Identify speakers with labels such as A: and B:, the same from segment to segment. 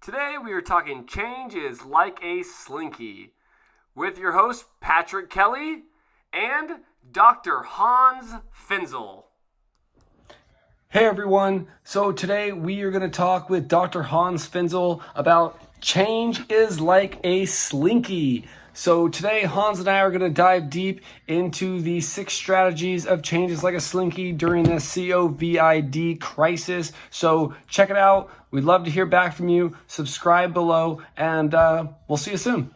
A: Today we are talking change is like a slinky with your host Patrick Kelly and Dr. Hans Finzel.
B: Hey everyone, so today we are going to talk with Dr. Hans Finzel about change is like a slinky. So today Hans and I are going to dive deep into the 6 strategies of change is like a slinky during the COVID crisis. So check it out. We'd love to hear back from you. Subscribe below and we'll see you soon.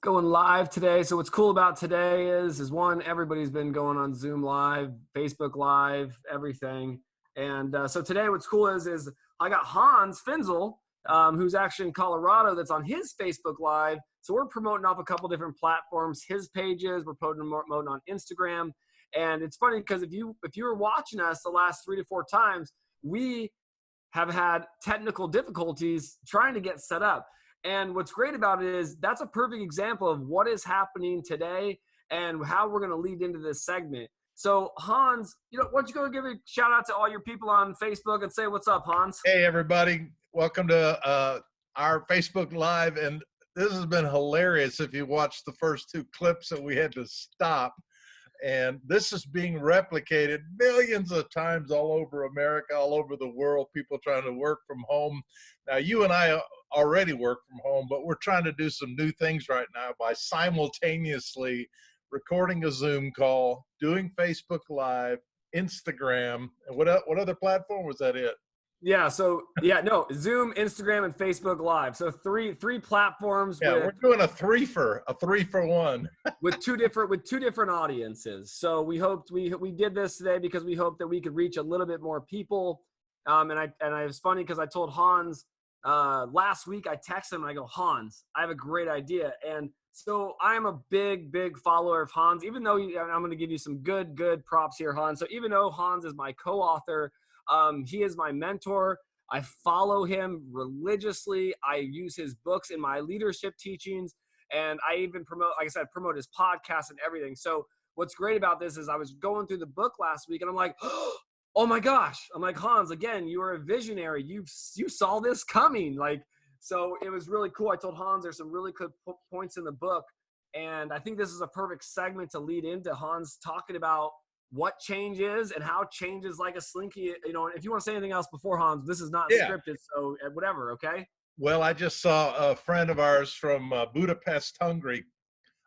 A: Going live today. So what's cool about today is one, everybody's been going on Zoom Live, Facebook Live, everything. And so today what's cool is I got Hans Finzel, who's actually in Colorado, that's on his Facebook Live. So we're promoting off a couple different platforms, his pages, we're promoting on Instagram. And it's funny because if you were watching us the last 3 to 4 times, we have had technical difficulties trying to get set up. And what's great about it is that's a perfect example of what is happening today and how we're going to lead into this segment. So Hans, why don't you go give a shout out to all your people on Facebook and say what's up, Hans?
C: Hey everybody, welcome to our Facebook Live, and this has been hilarious if you watched the first 2 clips that we had to stop. And this is being replicated millions of times all over America, all over the world, people trying to work from home. Now, you and I already work from home, but we're trying to do some new things right now by simultaneously recording a Zoom call, doing Facebook Live, Instagram, and what other platform was that it?
A: Yeah, Zoom, Instagram, and Facebook Live. So three platforms.
C: Yeah, we're doing a three for one
A: with two different audiences. So we hoped we did this today because we hoped that we could reach a little bit more people. And it was funny because I told Hans last week, I texted him and I go, Hans, I have a great idea. And so I'm a big follower of Hans, even though I'm going to give you some good props here, Hans. So even though Hans is my co-author, he is my mentor. I follow him religiously. I use his books in my leadership teachings. And I even promote his podcast and everything. So what's great about this is I was going through the book last week and I'm like, oh my gosh. I'm like, Hans, again, you are a visionary. You saw this coming. So it was really cool. I told Hans there's some really good points in the book. And I think this is a perfect segment to lead into Hans talking about what change is and how change is like a slinky. If you want to say anything else before, Hans, this is not scripted. So whatever. Okay.
C: Well, I just saw a friend of ours from Budapest, Hungary.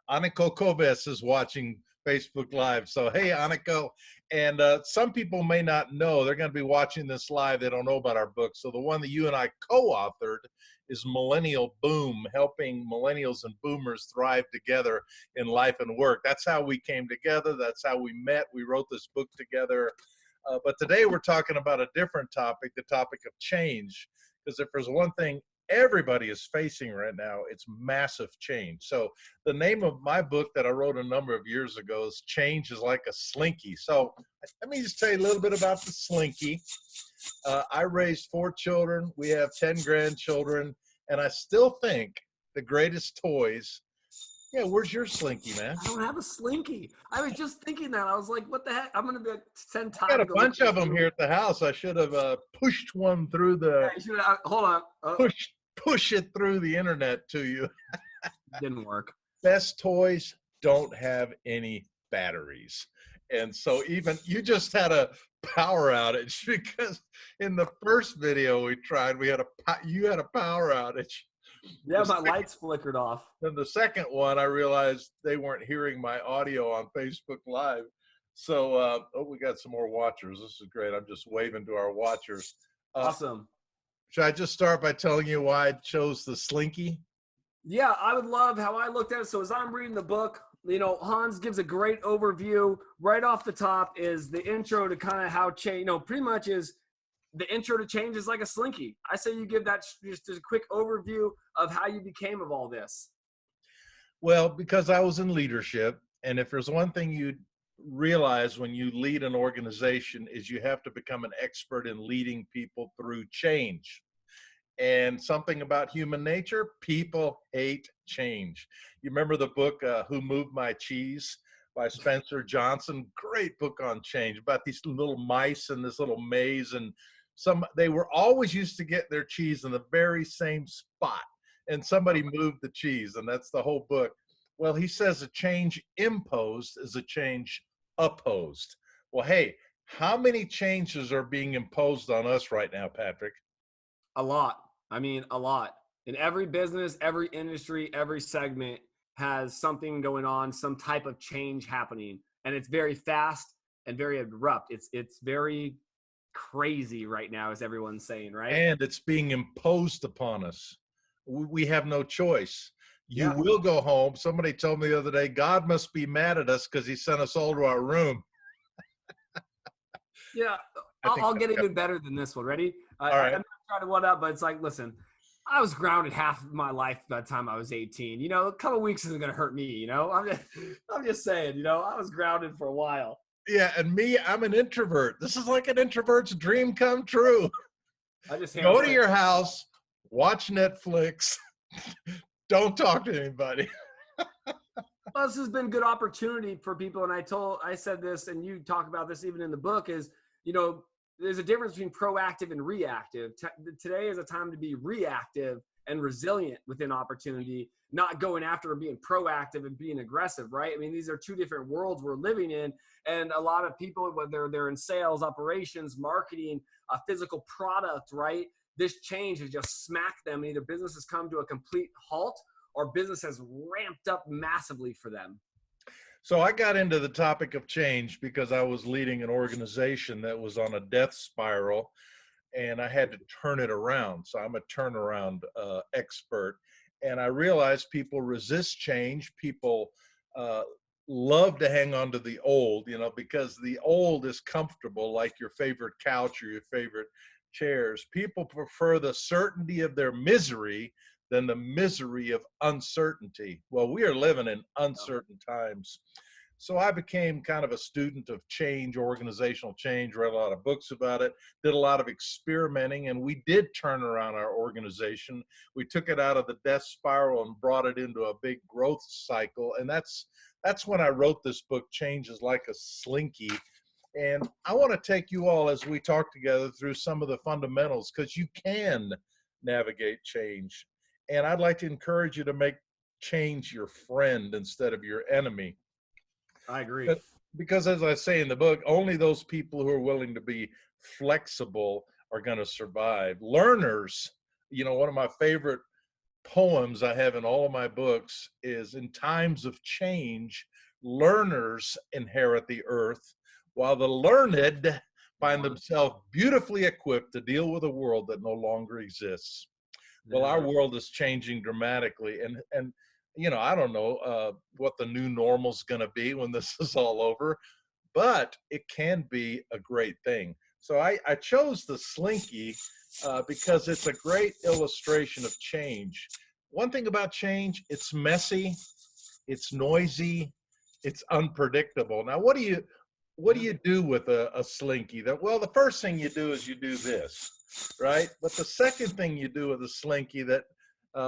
C: Aniko Kobes is watching Facebook Live. So, hey, Aniko. And some people may not know. They're going to be watching this live. They don't know about our book. So the one that you and I co-authored is Millennial Boom, helping millennials and boomers thrive together in life and work. That's how we came together. That's how we met. We wrote this book together. But today we're talking about a different topic, the topic of change. Because if there's one thing everybody is facing right now, it's massive change. So the name of my book that I wrote a number of years ago is Change is Like a Slinky. So let me just tell you a little bit about the Slinky. I raised 4 children. We have 10 grandchildren. And I still think the greatest toys. Yeah, where's your Slinky, man?
A: I don't have a Slinky. I was just thinking that. I was like, what the heck? I'm going to be like 10 times.
C: I got a bunch of them here at the house. I should have pushed one through the.
A: Yeah, hold on.
C: Push it through the internet to you.
A: Didn't work.
C: Best toys don't have any batteries. And so even you just had a power outage because in the first video we tried, you had a power outage.
A: Yeah, my lights flickered off.
C: Then the second one, I realized they weren't hearing my audio on Facebook Live. So, we got some more watchers. This is great. I'm just waving to our watchers.
A: Awesome.
C: Should I just start by telling you why I chose the Slinky?
A: Yeah, I would love how I looked at it. So as I'm reading the book, Hans gives a great overview. Right off the top is the intro to kind of how change, pretty much is the intro to change is like a slinky. I say you give that just a quick overview of how you became of all this.
C: Well, because I was in leadership, and if there's one thing you realize when you lead an organization is you have to become an expert in leading people through change. And something about human nature, people hate change. You remember the book, Who Moved My Cheese by Spencer Johnson? Great book on change, about these little mice in this little maze, and They were always used to get their cheese in the very same spot, and somebody moved the cheese, and that's the whole book. Well, he says a change imposed is a change opposed. Well, hey, how many changes are being imposed on us right now, Patrick?
A: A lot. I mean, a lot. In every business, every industry, every segment has something going on, some type of change happening, and it's very fast and very abrupt. It's very crazy right now, as everyone's saying, right?
C: And it's being imposed upon us. We have no choice. You
A: Yeah.
C: will go home. Somebody told me the other day, God must be mad at us because he sent us all to our room.
A: Yeah,
C: I think
A: I'll
C: that's
A: get even better than this one. Ready?
C: All right.
A: I'm not trying to one up, but it's like, listen, I was grounded half of my life by the time I was 18. You know, a couple of weeks isn't going to hurt me. You know, I'm just saying. You know, I was grounded for a while.
C: Yeah, and me, I'm an introvert. This is like an introvert's dream come true.
A: I just
C: Go to your house, watch Netflix, don't talk to anybody.
A: Well, this has been good opportunity for people, and I said this, and you talk about this even in the book, is, you know, there's a difference between proactive and reactive. Today is a time to be reactive and resilient within opportunity, not going after and being proactive and being aggressive, right? I mean, these are two different worlds we're living in, and a lot of people, whether they're in sales, operations, marketing, a physical product, right? This change has just smacked them, and either business has come to a complete halt or business has ramped up massively for them.
C: So I got into the topic of change because I was leading an organization that was on a death spiral, and I had to turn it around. So I'm a turnaround expert. And I realized people resist change. People love to hang on to the old, you know, because the old is comfortable, like your favorite couch or your favorite chairs. People prefer the certainty of their misery than the misery of uncertainty. Well, we are living in uncertain times. So I became kind of a student of change, organizational change, read a lot of books about it, did a lot of experimenting, and we did turn around our organization. We took it out of the death spiral and brought it into a big growth cycle. And that's when I wrote this book, Change is Like a Slinky. And I want to take you all, as we talk together, through some of the fundamentals, because you can navigate change. And I'd like to encourage you to make change your friend instead of your enemy.
A: I agree.
C: Because as I say in the book, only those people who are willing to be flexible are going to survive. Learners, you know, one of my favorite poems I have in all of my books is, in times of change, learners inherit the earth, while the learned find themselves beautifully equipped to deal with a world that no longer exists. Well, our world is changing dramatically, and you know, I don't know what the new normal is going to be when this is all over, but it can be a great thing. So I chose the Slinky because it's a great illustration of change. One thing about change, it's messy, it's noisy, it's unpredictable. Now, what do you do with a Slinky? Well, the first thing you do is you do this, right? But the second thing you do with a Slinky, that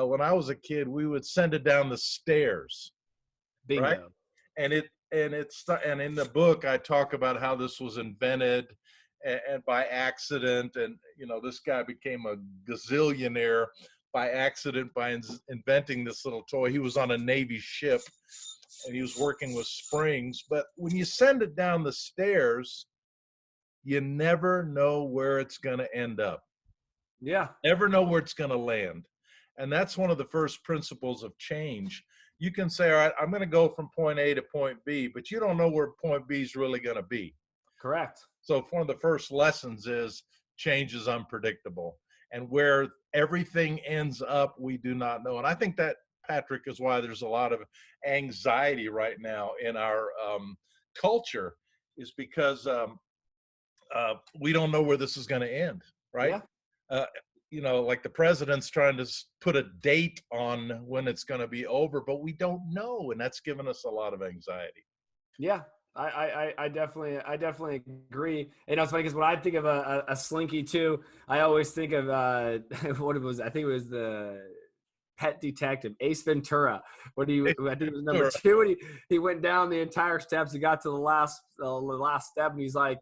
C: when I was a kid, we would send it down the stairs.
A: Bingo.
C: Right? And in the book, I talk about how this was invented and by accident. And, you know, this guy became a gazillionaire by accident by inventing this little toy. He was on a Navy ship and he was working with springs. But when you send it down the stairs, you never know where it's going to end up.
A: Yeah.
C: Never know where it's going to land. And that's one of the first principles of change. You can say, all right, I'm going to go from point A to point B, but you don't know where point B is really going to be.
A: Correct.
C: So one of the first lessons is change is unpredictable. And where everything ends up, we do not know. And I think that, Patrick, is why there's a lot of anxiety right now in our culture, is because we don't know where this is going to end, right?
A: Yeah.
C: You know, like the president's trying to put a date on when it's going to be over, but we don't know. And that's given us a lot of anxiety.
A: Yeah. I definitely agree. And it's funny because when I think of a Slinky too, I always think of what it was. I think it was the Pet Detective, Ace Ventura. I think it was number 2. And he went down the entire steps. He got to the last step, and he's like,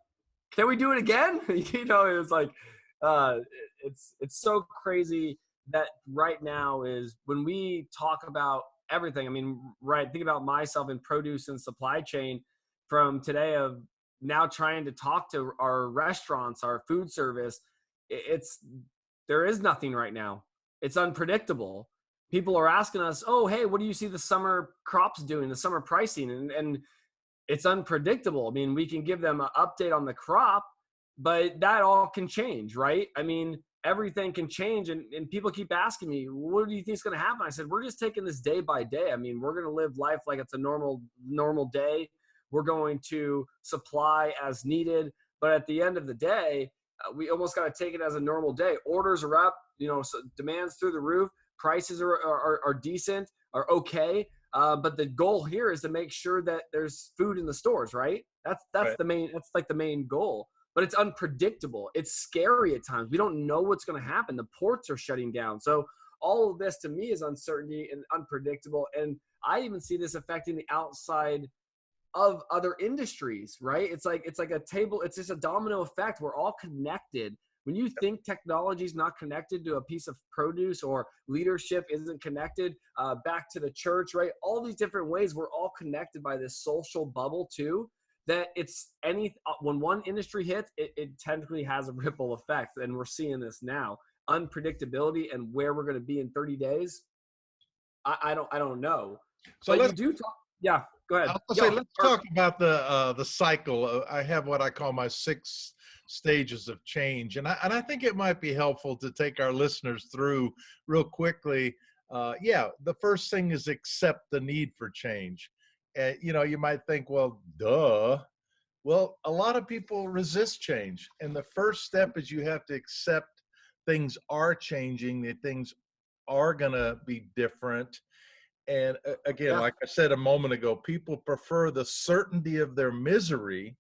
A: "Can we do it again?" You know, it was like, uh, it's so crazy that right now is when we talk about everything. I mean, right? Think about myself in produce and supply chain from today of now trying to talk to our restaurants, our food service. It's there is nothing right now. It's unpredictable. People are asking us, "Oh, hey, what do you see the summer crops doing, the summer pricing?" And it's unpredictable. I mean, we can give them an update on the crop, but that all can change, right? I mean, everything can change. And people keep asking me, what do you think is going to happen? I said, we're just taking this day by day. I mean, we're going to live life like it's a normal day. We're going to supply as needed. But at the end of the day, we almost got to take it as a normal day. Orders are up, so demands through the roof. Prices are decent, are okay. But the goal here is to make sure that there's food in the stores, right? That's
C: Right.
A: that's like the main goal. But it's unpredictable. It's scary at times. We don't know what's going to happen. The ports are shutting down. So all of this to me is uncertainty and unpredictable. And I even see this affecting the outside of other industries, right? It's like a table, it's just a domino effect. We're all connected. When you think technology is not connected to a piece of produce or leadership isn't connected back to the church, right? All these different ways, we're all connected by this social bubble too, that it's when one industry hits, it technically has a ripple effect. And we're seeing this now. Unpredictability and where we're going to be in 30 days. I don't know.
C: So
A: But
C: let's
A: you do talk. Yeah, go ahead.
C: I'll say let's talk about the cycle. I have what I call my 6 stages of change, and I think it might be helpful to take our listeners through real quickly. Yeah, the first thing is accept the need for change. You might think, well, duh. Well, a lot of people resist change, and the first step is you have to accept things are changing, that things are going to be different. And again,
A: Yeah.
C: like I said a moment ago, people prefer the certainty of their misery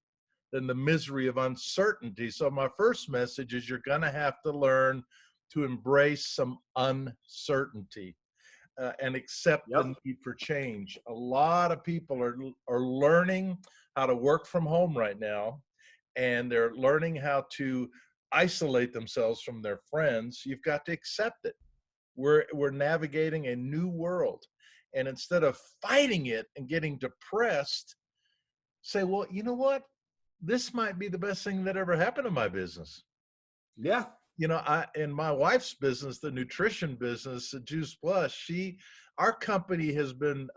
C: than the misery of uncertainty. So my first message is you're going to have to learn to embrace some uncertainty and accept
A: Yep.
C: the need for change. A lot of people are learning how to work from home right now, and they're learning how to isolate themselves from their friends. You've got to accept it. We're navigating a new world. And instead of fighting it and getting depressed, say, well, you know what? This might be the best thing that ever happened to my business.
A: Yeah.
C: I in my wife's business, the nutrition business, Juice Plus, our company has been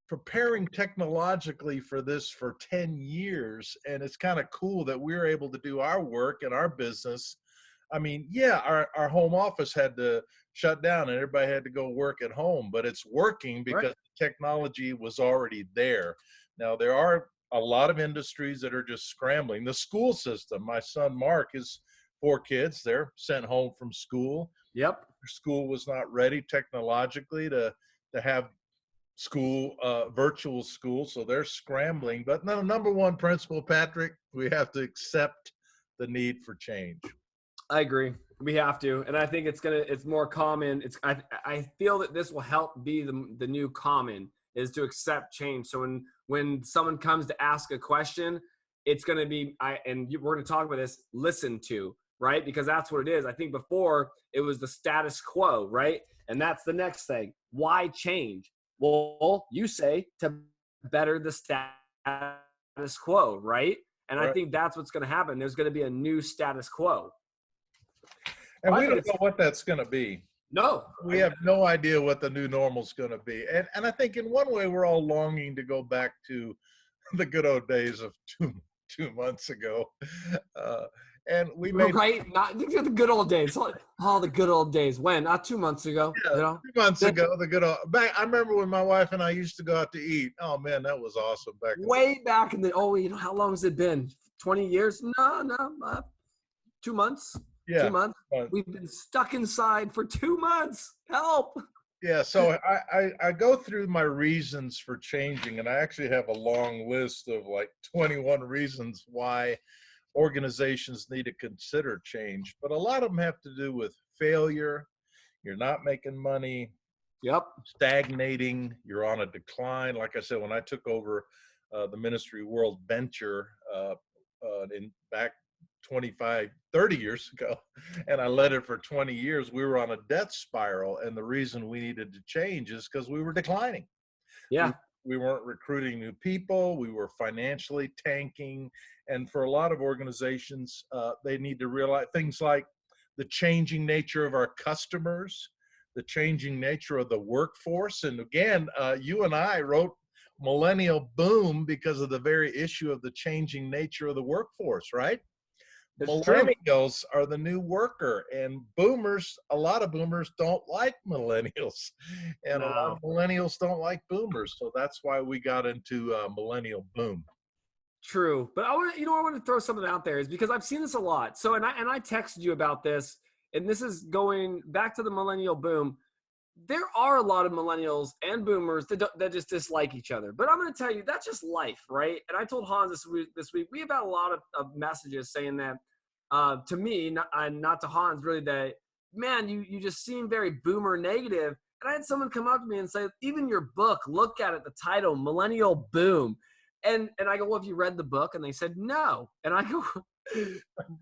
C: preparing technologically for this for 10 years. And it's kind of cool that we're able to do our work and our business. I mean, yeah, our home office had to shut down and everybody had to go work at home, but it's working
A: Right.
C: because technology was already there. Now, there are a lot of industries that are just scrambling. The school system, my son Mark is 4 kids, they're sent home from school.
A: Yep.
C: Their school was not ready technologically to have virtual school, so they're scrambling. But no, number one principle, Patrick, we have to accept the need for change.
A: I agree. We have to, and I think it's more common. I feel that this will help be the new common is to accept change. So when someone comes to ask a question, it's gonna be we're gonna talk about this. Listen to, right? Because that's what it is. I think before it was the status quo, right? And that's the next thing. Why change? Well, you say to better the status quo, right? And I
C: Right.
A: think that's what's going to happen. There's going to be a new status quo.
C: And
A: I
C: we
A: think
C: don't know what that's going to be.
A: No.
C: We have no idea what the new normal is going to be. And I think in one way, we're all longing to go back to the good old days of two months ago. And we made
A: Right? Not the good old days. Oh, the good old days. When? Not 2 months ago.
C: Yeah, 2 months ago, the good old back. I remember when my wife and I used to go out to eat. Oh man, that was awesome back in
A: Way back in how long has it been? 20 years? No. 2 months.
C: yeah.
A: 2 months. We've been stuck inside for 2 months. Help.
C: Yeah, so I go through my reasons for changing, and I actually have a long list of like 21 reasons why organizations need to consider change. But a lot of them have to do with failure. You're not making money,
A: Yep.
C: stagnating, you're on a decline. Like I said, when I took over the ministry World Venture in back 25, 30 years ago, and I led it for 20 years. We were on a death spiral, and the reason we needed to change is because we were declining. We
A: Yeah,
C: we weren't recruiting new people. We were financially tanking, and for a lot of organizations, they need to realize things like the changing nature of our customers, the changing nature of the workforce. And again, you and I wrote Millennial Boom because of the very issue of the changing nature of the workforce, right?
A: it's true.
C: Millennials are the new worker, and boomers, a lot of boomers don't like millennials, and a lot
A: No.
C: of millennials don't like boomers. So that's why we got into Millennial Boom.
A: True, but I want to, I want to throw something out there is because I've seen this a lot. So, and I texted you about this, and this is going back to the millennial boom. There are a lot of millennials and boomers that just dislike each other. But I'm going to tell you, that's just life, right? And I told Hans this week we have had a lot of messages saying that to me, not to Hans, really, that man, you just seem very boomer negative. And I had someone come up to me and say, even your book, look at it, the title, Millennial Boom. And I go, well, have you read the book? And they said, no. And I go,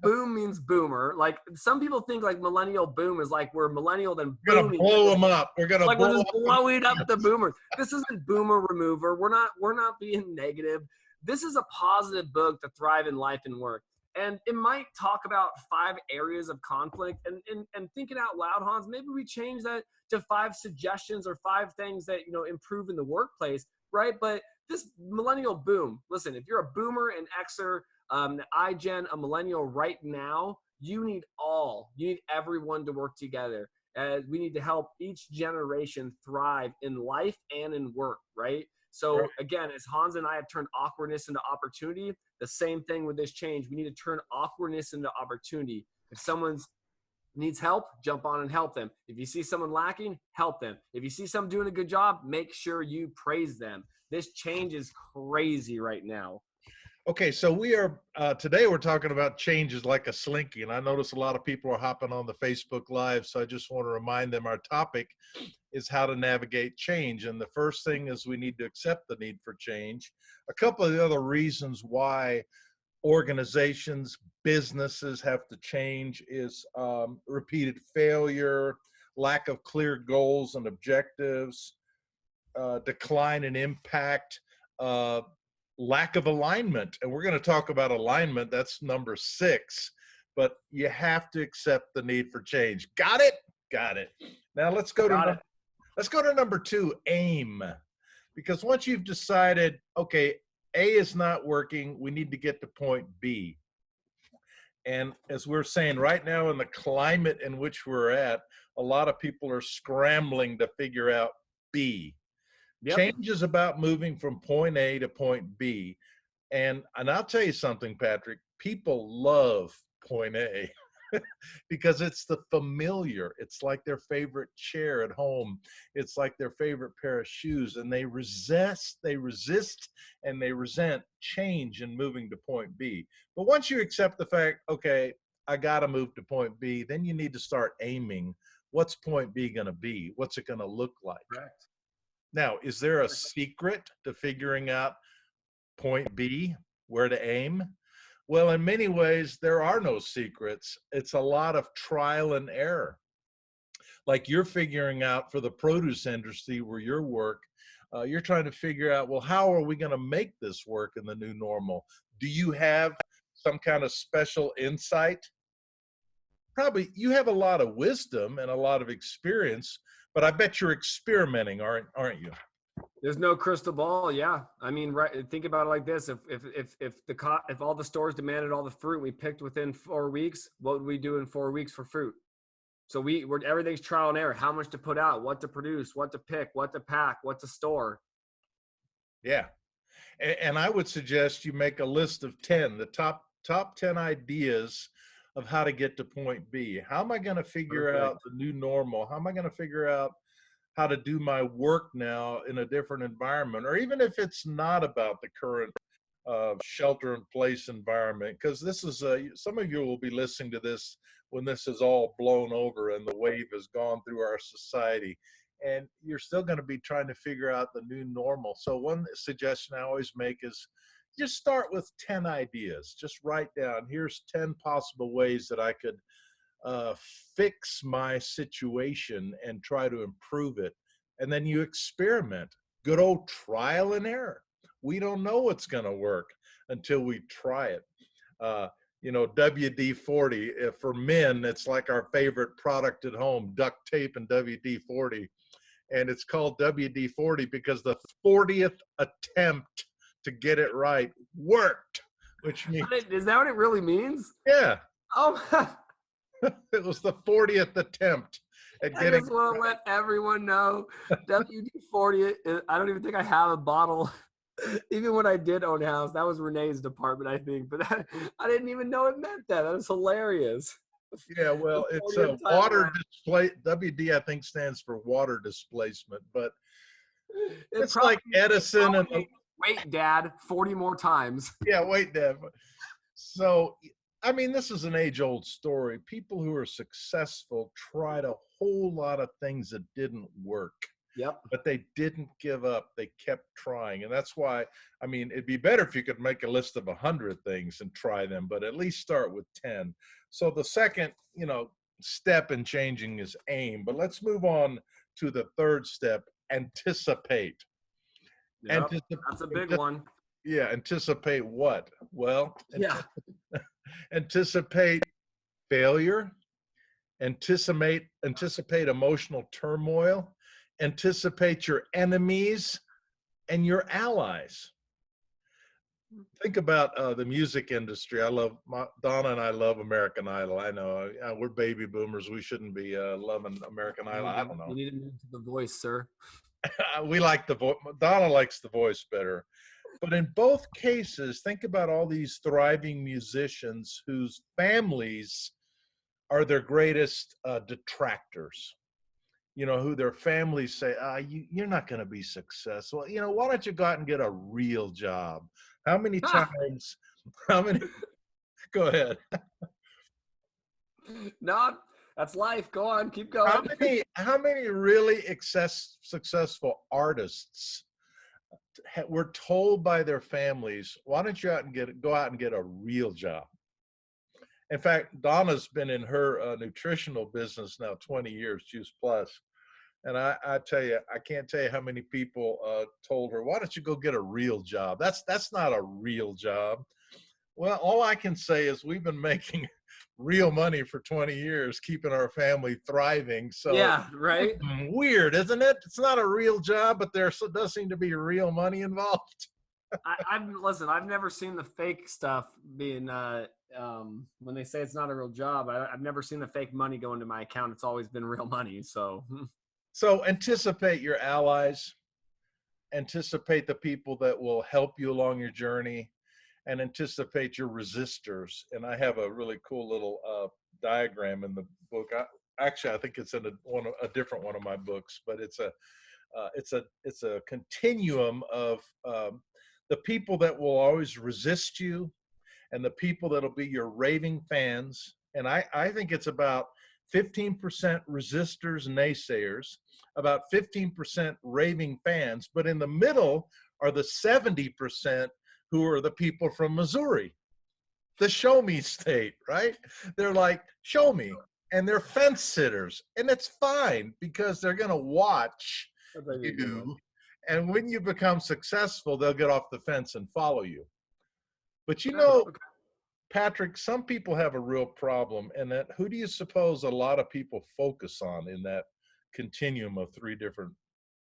A: boom means boomer. Like some people think like millennial boom is like we're millennial then
C: We're gonna
A: booming.
C: blow them up. We're gonna
A: Like we're
C: blow
A: just
C: up.
A: blowing up the boomers. This isn't boomer remover. We're not being negative. This is a positive book to thrive in life and work. And it might talk about 5 areas of conflict and thinking out loud, Hans, maybe we change that to 5 suggestions or 5 things that, improve in the workplace, right? But this millennial boom, listen, if you're a boomer, an Xer, iGen, a millennial right now, you need everyone to work together. We need to help each generation thrive in life and in work, right? So
C: Right.
A: again, as Hans and I have turned awkwardness into opportunity, the same thing with this change. We need to turn awkwardness into opportunity. If someone needs help, jump on and help them. If you see someone lacking, help them. If you see someone doing a good job, make sure you praise them. This change is crazy right now.
C: Okay, so we are today we're talking about changes like a slinky, and I notice a lot of people are hopping on the Facebook Live, so I just want to remind them our topic is how to navigate change. And the first thing is we need to accept the need for change. A couple of the other reasons why organizations, businesses have to change is repeated failure, lack of clear goals and objectives, decline in impact, uh, lack of alignment. And we're going to talk about alignment. That's number 6. But you have to accept the need for change. Got it? Got it. Now let's go to number 2, aim. Because once you've decided, okay, A is not working, we need to get to point B. And as we're saying right now in the climate in which we're at, a lot of people are scrambling to figure out B.
A: Yep.
C: Change is about moving from point A to point B. And I'll tell you something, Patrick, people love point A because it's the familiar. It's like their favorite chair at home. It's like their favorite pair of shoes. And they resist, and they resent change and moving to point B. But once you accept the fact, okay, I got to move to point B, then you need to start aiming. What's point B going to be? What's it going to look like?
A: Correct.
C: Now, is there a secret to figuring out point B, where to aim? Well, in many ways, there are no secrets. It's a lot of trial and error. Like you're figuring out for the produce industry where you work, you're trying to figure out, well, how are we going to make this work in the new normal? Do you have some kind of special insight? Probably you have a lot of wisdom and a lot of experience, but I bet you're experimenting, aren't you?
A: There's no crystal ball. Yeah. I mean, right. Think about it like this. If all the stores demanded all the fruit we picked within 4 weeks, what would we do in 4 weeks for fruit? So everything's trial and error. How much to put out, what to produce, what to pick, what to pack, what to store.
C: Yeah. And I would suggest you make a list of 10, the top 10 ideas of how to get to point B. How am I going to figure out the new normal? How am I going to figure out how to do my work now in a different environment? Or even if it's not about the current shelter in place environment, because this is some of you will be listening to this when this is all blown over and the wave has gone through our society, and you're still going to be trying to figure out the new normal. So one suggestion I always make is just start with 10 ideas. Just write down, here's 10 possible ways that I could uh, fix my situation and try to improve it. And then you experiment. Good old trial and error. We don't know what's going to work until we try it. Uh, you know, WD-40, for men, it's like our favorite product at home, duct tape and WD-40. And it's called WD-40 because the 40th attempt to get it right worked, which means,
A: Is that what it really means?
C: yeah,
A: Oh,
C: it was the 40th attempt at
A: I
C: getting
A: just want to let everyone know WD-40. I don't even think I have a bottle. Even when I did own a house, that was Renee's department, I think. But I didn't even know it meant that. That was hilarious.
C: Yeah, well,
A: The
C: it's
A: 40th
C: a
A: time
C: water
A: around.
C: display. WD, I think, stands for water displacement, but
A: It
C: it's like Edison and the,
A: wait, Dad, 40 more times.
C: yeah, wait, Deb. So, I mean, this is an age-old story. People who are successful tried a whole lot of things that didn't work,
A: Yep.
C: but they didn't give up. They kept trying, and that's why. I mean, it'd be better if you could make a list of 100 things and try them, but at least start with 10. So the second, step in changing is aim. But let's move on to the third step: anticipate.
A: Yep.
C: Anticipate.
A: That's a big one.
C: Yeah, anticipate what? Well,
A: Yeah.
C: anticipate failure, anticipate emotional turmoil, anticipate your enemies and your allies. Think about the music industry. Donna and I love American Idol. I know we're baby boomers. We shouldn't be loving American Idol. I don't
A: You
C: know.
A: need to move to the voice, sir.
C: We like the voice. Donna likes the voice better. But in both cases, think about all these thriving musicians whose families are their greatest detractors. Who their families say, you're not going to be successful. Why don't you go out and get a real job? How many times, how many, go ahead.
A: No, that's life. Go on, keep
C: How
A: going.
C: many really successful artists were told by their families, why don't you go out and get a real job? In fact, Donna's been in her nutritional business now 20 years, Juice Plus. And I tell you, I can't tell you how many people told her, why don't you go get a real job? That's not a real job. Well, all I can say is we've been making real money for 20 years, keeping our family thriving. So
A: Yeah, right.
C: weird, isn't it? It's not a real job, but there does seem to be real money involved.
A: Listen, I've never seen the fake stuff being when they say it's not a real job. I've never seen the fake money go into my account. It's always been real money. So
C: So anticipate your allies, anticipate the people that will help you along your journey, and anticipate your resistors. And I have a really cool little diagram in the book. Actually, I think it's in a different one of my books, but it's a continuum of the people that will always resist you, and the people that'll be your raving fans. And I think it's about 15% resistors, naysayers, about 15% raving fans, but in the middle are the 70% who are the people from Missouri, the show me state, right? They're like, show me. And they're fence sitters. And it's fine because they're going to watch you. And when you become successful, they'll get off the fence and follow you. But Patrick, some people have a real problem. And that, who do you suppose a lot of people focus on in that continuum of three different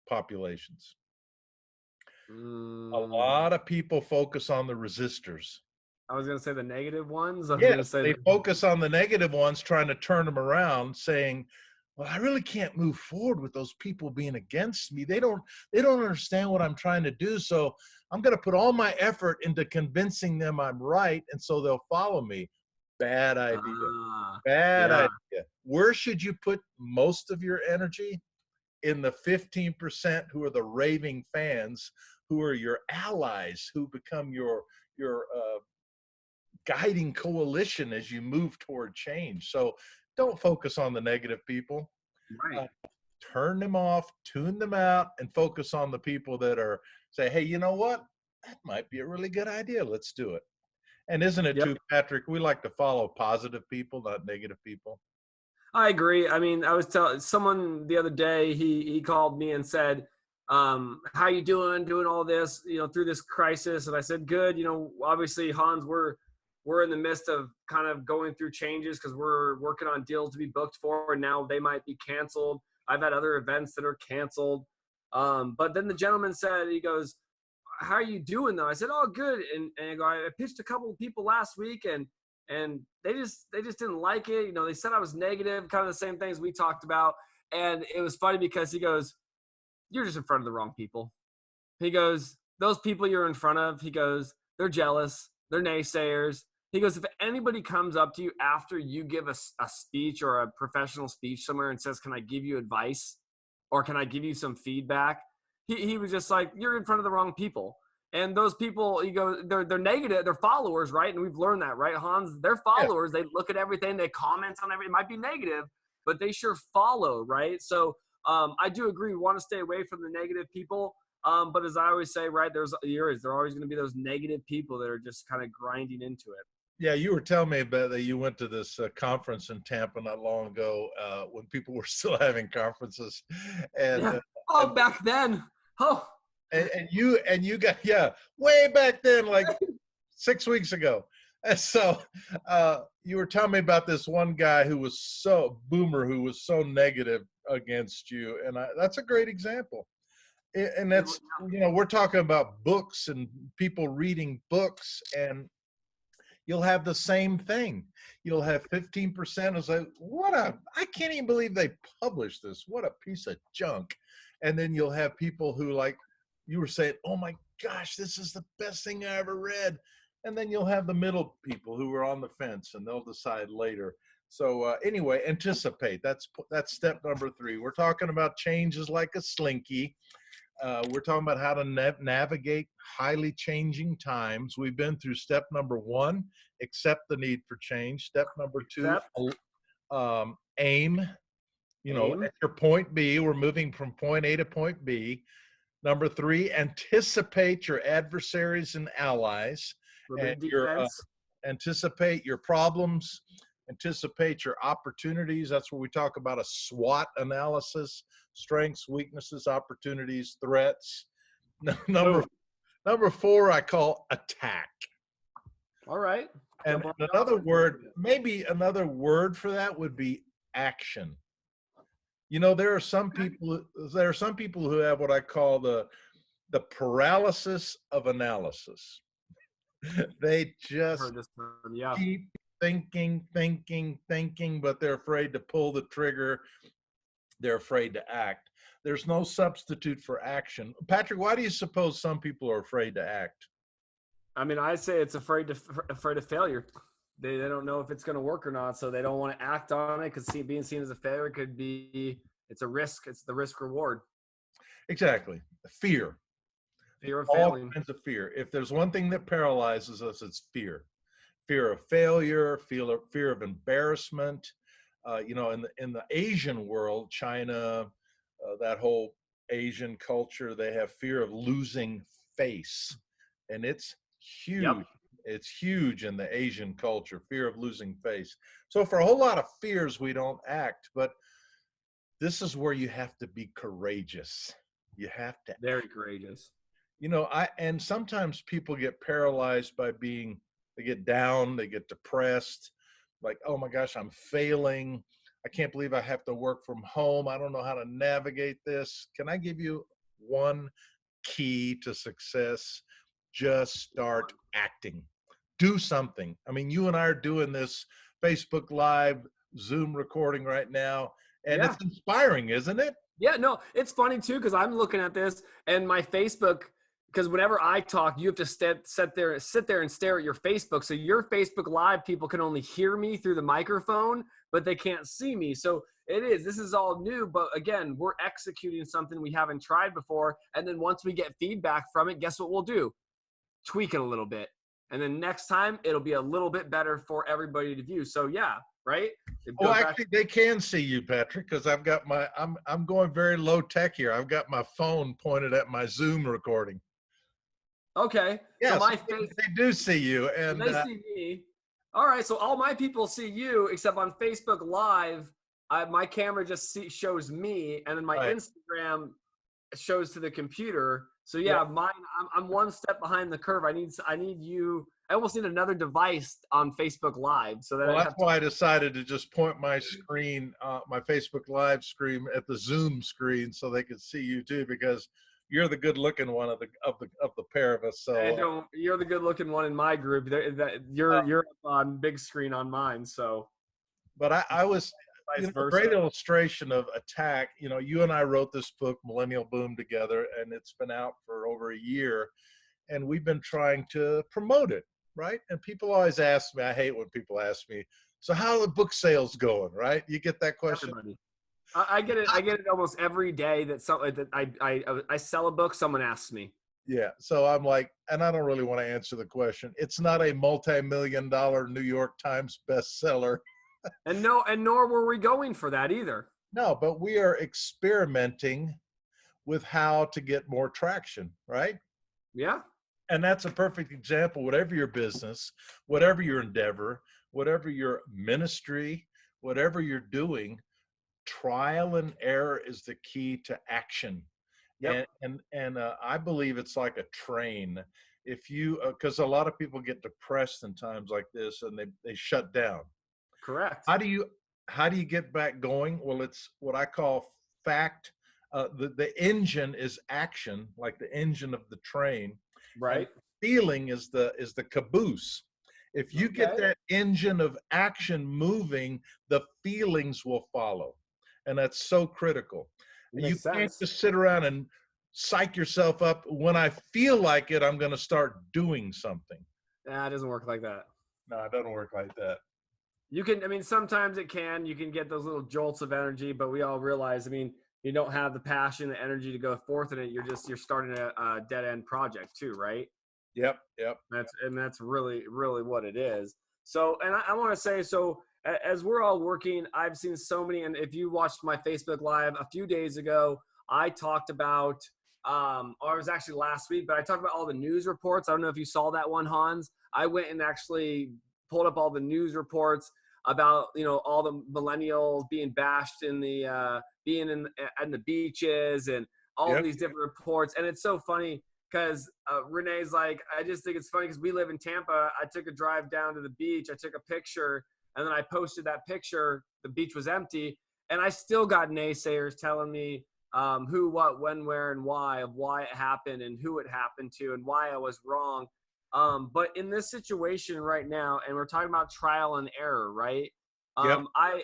C: populations? A lot of people focus on the resistors.
A: I was going to say the negative ones.
C: Yes, they focus on the negative ones, trying to turn them around, saying, well, I really can't move forward with those people being against me. They don't understand what I'm trying to do. So I'm going to put all my effort into convincing them I'm right. And so they'll follow me. Bad idea. Bad idea. Where should you put most of your energy? In the 15% who are the raving fans, who are your allies, who become your guiding coalition as you move toward change. So don't focus on the negative people.
A: Right.
C: Turn them off, tune them out, and focus on the people that are say, hey, you know what? that might be a really good idea. Let's do it. And isn't it
A: Yep.
C: too, Patrick? We like to follow positive people, not negative people.
A: I agree. I mean, I was telling someone the other day, he called me and said, how you doing all this, through this crisis? And I said, good. Obviously, Hans, we're in the midst of kind of going through changes because we're working on deals to be booked for, and now they might be canceled. I've had other events that are canceled. But then the gentleman said, he goes, how are you doing though? I said, oh, good. And I go, I pitched a couple of people last week, and they just didn't like it. They said I was negative, kind of the same things we talked about. And it was funny because he goes, you're just in front of the wrong people. He goes, those people you're in front of, he goes, they're jealous, they're naysayers. He goes, if anybody comes up to you after you give a speech or a professional speech somewhere and says, can I give you advice or can I give you some feedback? He was just like, you're in front of the wrong people. And those people, he goes, they're negative, they're followers, right? And we've learned that, right, Hans? They're followers. Yeah. They look at everything, they comment on everything. It might be negative, but they sure follow, right? So I do agree. We want to stay away from the negative people. But as I always say, right, there are always going to be those negative people that are just kind of grinding into it.
C: Yeah, you were telling me about that you went to this conference in Tampa not long ago when people were still having conferences. And
A: yeah. Back then. Oh.
C: And you got, yeah, way back then, like 6 weeks ago. And so you were telling me about this one guy who was so negative against you. And that's a great example. And that's, we're talking about books and people reading books, and you'll have the same thing. You'll have 15% is like, I can't even believe they published this. What a piece of junk. And then you'll have people who, like you were saying, oh my gosh, this is the best thing I ever read. And then you'll have the middle people who are on the fence, and they'll decide later. So anyway, anticipate. That's step number 3. We're talking about changes like a slinky. We're talking about how to navigate highly changing times. We've been through step number 1, accept the need for change. Step number 2, aim. At your point B, we're moving from point A to point B. Number 3, anticipate your adversaries and allies. And anticipate your problems, anticipate your opportunities. That's where we talk about a SWOT analysis: strengths, weaknesses, opportunities, threats. Number 4, I call attack.
A: All right.
C: And another word for that would be action. There are some people who have what I call the paralysis of analysis. They just keep thinking, but they're afraid to pull the trigger. They're afraid to act. There's no substitute for action. Patrick, why do you suppose some people are afraid to act?
A: I mean, I say it's afraid of failure. They don't know if it's going to work or not, so they don't want to act on it because being seen as a failure it's a risk. It's the risk reward.
C: Exactly. Fear.
A: Fear of failing.
C: All kinds of fear. If there's one thing that paralyzes us, it's fear. Fear of failure, fear of embarrassment. In the Asian world, China, that whole Asian culture, they have fear of losing face. And it's huge. Yep. It's huge in the Asian culture, fear of losing face. So for a whole lot of fears, we don't act. But this is where you have to be courageous. You have to
A: very courageous.
C: And sometimes people get paralyzed by they get down, they get depressed, like, oh my gosh, I'm failing. I can't believe I have to work from home. I don't know how to navigate this. Can I give you one key to success? Just start acting. Do something. I mean, you and I are doing this Facebook Live Zoom recording right now, and it's inspiring, isn't it?
A: Yeah, no, it's funny too, because I'm looking at this and my Facebook, because whenever I talk, you have to sit there and stare at your Facebook. So your Facebook Live people can only hear me through the microphone, but they can't see me. So this is all new, but again, we're executing something we haven't tried before. And then once we get feedback from it, guess what we'll do? Tweak it a little bit. And then next time it'll be a little bit better for everybody to view. So yeah, right?
C: Well, actually, they can see you, Patrick, because I've got I'm going very low tech here. I've got my phone pointed at my Zoom recording.
A: Okay. So
C: Yeah, so
A: my face,
C: they do see you, and
A: they see me. All right. So all my people see you, except on Facebook Live, my camera just shows me, and then my
C: right.
A: Instagram shows to the computer. So
C: Yeah.
A: yeah, mine. I'm one step behind the curve. I need you. I almost need another device on Facebook Live so that
C: Well,
A: I
C: that's
A: have.
C: why I decided to just point my screen, my Facebook Live screen, at the Zoom screen, so they could see you too, because you're the good-looking one of the pair of us.
A: I
C: So,
A: don't. You're the good-looking one in my group. You're on big screen on mine. So
C: but I was,
A: vice
C: a great
A: versa.
C: illustration of attack. You and I wrote this book, Millennial Boom, together, and it's been out for over a year, and we've been trying to promote it, right? And people always ask me, I hate when people ask me, so how are the book sales going, right? You get that question?
A: Everybody. I get it. I get it almost every day that I sell a book. Someone asks me.
C: Yeah. So I'm like, and I don't really want to answer the question. It's not a multi-million-dollar New York Times bestseller.
A: And no, and nor were we going for that either.
C: No, but we are experimenting with how to get more traction, right?
A: Yeah.
C: And that's a perfect example. Whatever your business, whatever your endeavor, whatever your ministry, whatever you're doing, trial and error is the key to action.
A: Yep.
C: And I believe it's like a train. If you, because a lot of people get depressed in times like this, and they shut down.
A: Correct.
C: How do you get back going? Well, it's what I call fact. The engine is action, like the engine of the train, and
A: Right.
C: feeling is the caboose. If you get
A: Okay.
C: that engine of action moving, the feelings will follow, and that's so critical. You
A: Makes
C: can't
A: sense.
C: just sit around and psych yourself up. When I feel like it, I'm going to start doing something.
A: Nah, it doesn't work like that.
C: No, it doesn't work like that.
A: You can, I mean, sometimes it can. You can get those little jolts of energy, but we all realize, I mean, you don't have the passion, the energy to go forth in it. You're starting a dead end project too, right?
C: Yep, yep.
A: That's really, really what it is. So, and I want to say, so as we're all working, I've seen so many, and if you watched my Facebook Live a few days ago, I talked about, or it was actually last week, but I talked about all the news reports. I don't know if you saw that one, Hans. I went and actually pulled up all the news reports about, all the millennials being bashed in the being in the beaches and all
C: Yep.
A: these different reports. And it's so funny because Renee's like, I just think it's funny because we live in Tampa. I took a drive down to the beach. I took a picture, and then I posted that picture. The beach was empty, and I still got naysayers telling me who, what, when, where, and why of why it happened and who it happened to and why I was wrong. But in this situation right now, and we're talking about trial and error, right?
C: Yep.
A: I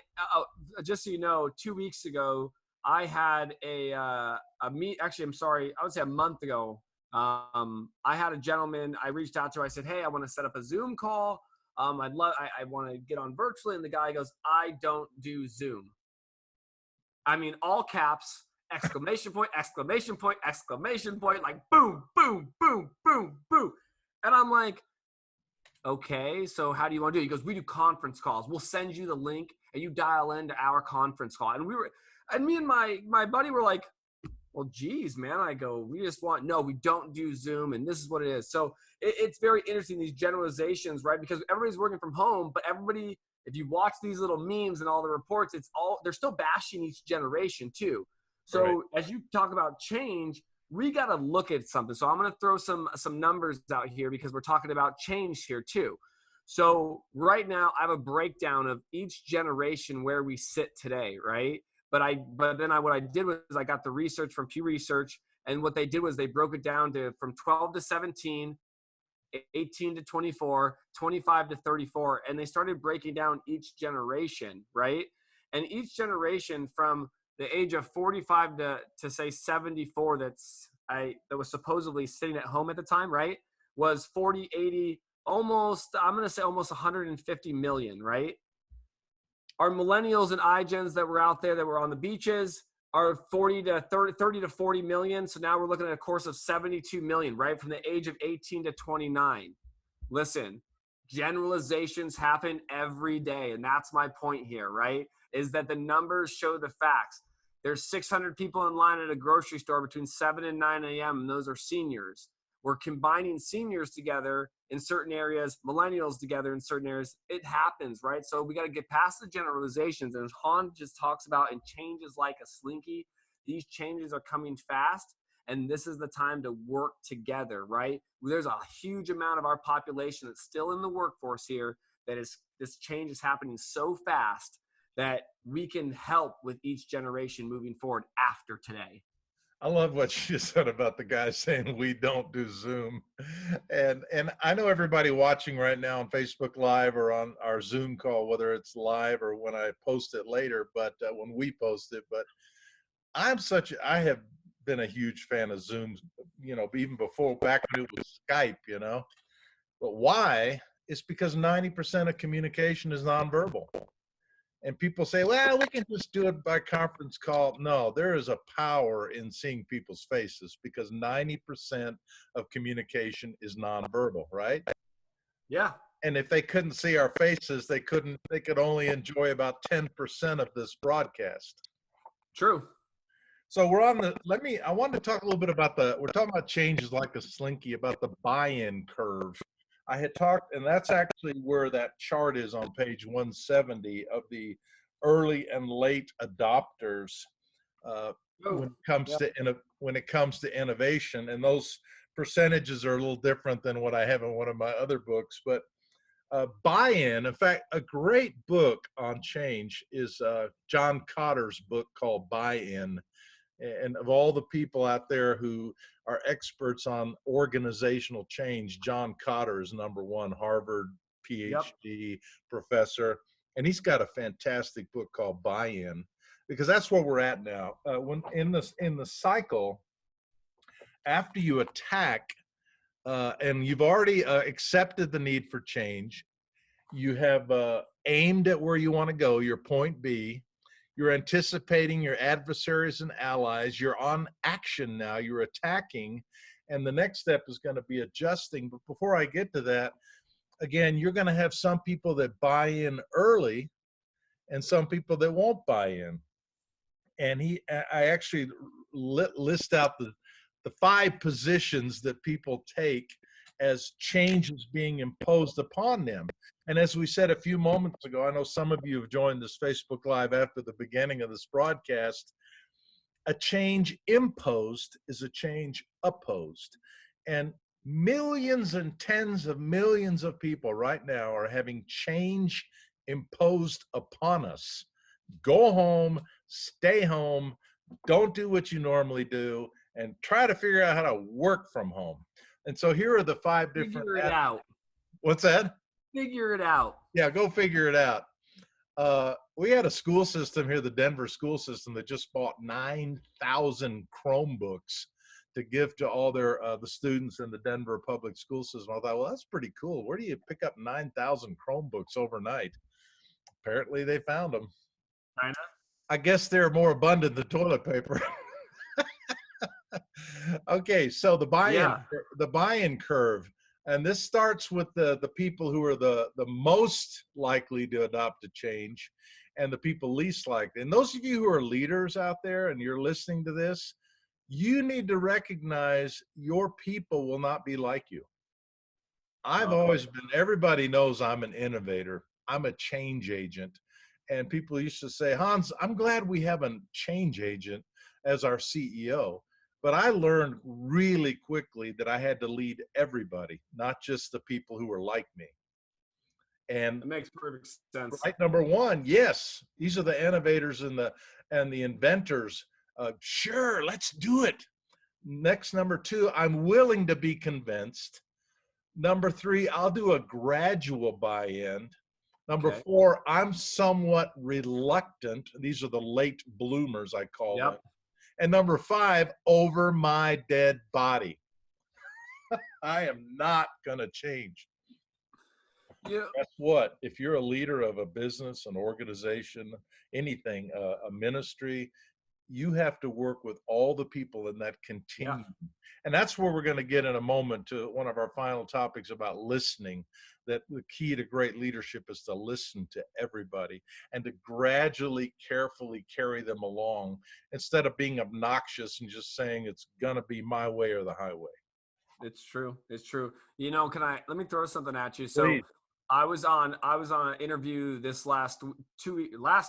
A: just so you know, 2 weeks ago, I had a meet. Actually, I'm sorry, I would say a month ago. I had a gentleman. I reached out to. I said, "Hey, I want to set up a Zoom call. I want to get on virtually." And the guy goes, "I don't do Zoom." I mean, all caps, exclamation point, exclamation point, exclamation point, like boom, boom, boom, boom, boom. And I'm like, okay, so how do you want to do it? He goes, we do conference calls. We'll send you the link and you dial into our conference call. And me and my buddy were like, well, geez, man. I go, no, we don't do Zoom, and this is what it is. So it's very interesting, these generalizations, right? Because everybody's working from home, but everybody, if you watch these little memes and all the reports, they're still bashing each generation too. So
C: Right.
A: as you talk about change, we got to look at something. So I'm going to throw some numbers out here because we're talking about change here too. So right now I have a breakdown of each generation where we sit today, right? But then what I did was I got the research from Pew Research, and what they did was they broke it down to from 12 to 17, 18 to 24, 25 to 34, and they started breaking down each generation, right? And each generation from the age of 45 to say 74 that was supposedly sitting at home at the time, right? Was 40, 80, almost, I'm going to say almost 150 million, right? Our millennials and iGens that were out there that were on the beaches are 30 to 40 million. So now we're looking at a course of 72 million, right? From the age of 18 to 29. Listen, generalizations happen every day. And that's my point here, right? Is that the numbers show the facts. There's 600 people in line at a grocery store between 7 and 9 a.m. and those are seniors. we're combining seniors together in certain areas, millennials together in certain areas. It happens, right? So we got to get past the generalizations. And as Han just talks about, and changes like a slinky, these changes are coming fast. And this is the time to work together, right? There's a huge amount of our population that's still in the workforce here that is, this change is happening so fast that we can help with each generation moving forward after today.
C: I love what you said about the guy saying we don't do Zoom. And I know everybody watching right now on Facebook Live or on our Zoom call, whether it's live or when I post it later, but when we post it, but I have been a huge fan of Zoom, you know, even before, back when it was Skype, you know. But why? It's because 90% of communication is nonverbal. And people say, well, we can just do it by conference call. No, there is a power in seeing people's faces because 90% of communication is nonverbal, right?
A: Yeah.
C: And if they couldn't see our faces, they could only enjoy about 10% of this broadcast.
A: True.
C: So we're on the, I wanted to talk a little bit about we're talking about changes like a slinky, about the buy-in curve. I had talked, and that's actually where that chart is on page 170 of the early and late adopters when it comes to innovation. And those percentages are a little different than what I have in one of my other books. But buy-in, in fact, a great book on change is John Cotter's book called Buy-in. And of all the people out there who are experts on organizational change, John Cotter is number one, Harvard PhD professor. And he's got a fantastic book called Buy-in, because that's where we're at now. When in the cycle, after you attack and you've already accepted the need for change, you have aimed at where you want to go, your point B. You're anticipating your adversaries and allies. You're on action now. You're attacking. And the next step is going to be adjusting. But before I get to that, again, you're going to have some people that buy in early and some people that won't buy in. And I actually list out the 5 positions that people take as changes being imposed upon them. And as we said a few moments ago, I know some of you have joined this Facebook Live after the beginning of this broadcast. A change imposed is a change opposed. And millions and tens of millions of people right now are having change imposed upon us. Go home, stay home, don't do what you normally do, and try to figure out how to work from home. And so here are the 5 different.
A: Figure it out.
C: What's that?
A: Figure it out.
C: Yeah, go figure it out. We had a school system here, the Denver school system, that just bought 9,000 Chromebooks to give to all their the students in the Denver public school system. I thought, well, that's pretty cool. Where do you pick up 9,000 Chromebooks overnight? Apparently, they found them.
A: China?
C: I guess they're more abundant than toilet paper. Okay, so the buy-in curve, and this starts with the people who are the most likely to adopt a change, and the people least likely. And those of you who are leaders out there and you're listening to this, you need to recognize your people will not be like you. I've always been, everybody knows I'm an innovator. I'm a change agent. And people used to say, Hans, I'm glad we have a change agent as our CEO. But I learned really quickly that I had to lead everybody, not just the people who were like me. And
A: that makes perfect sense.
C: Right, number one, yes, these are the innovators and the inventors. Sure, let's do it. Next, number 2, I'm willing to be convinced. Number 3, I'll do a gradual buy-in. Number 4, I'm somewhat reluctant. These are the late bloomers, I call them. And number 5, over my dead body. I am not going to change.
A: Yeah.
C: Guess what? If you're a leader of a business, an organization, anything, a ministry, you have to work with all the people in that continuum. Yeah. And that's where we're going to get in a moment to one of our final topics about listening, that the key to great leadership is to listen to everybody and to gradually, carefully carry them along instead of being obnoxious and just saying it's going to be my way or the highway.
A: It's true. It's true. Let me throw something at you. So
C: Please.
A: I was on an interview this last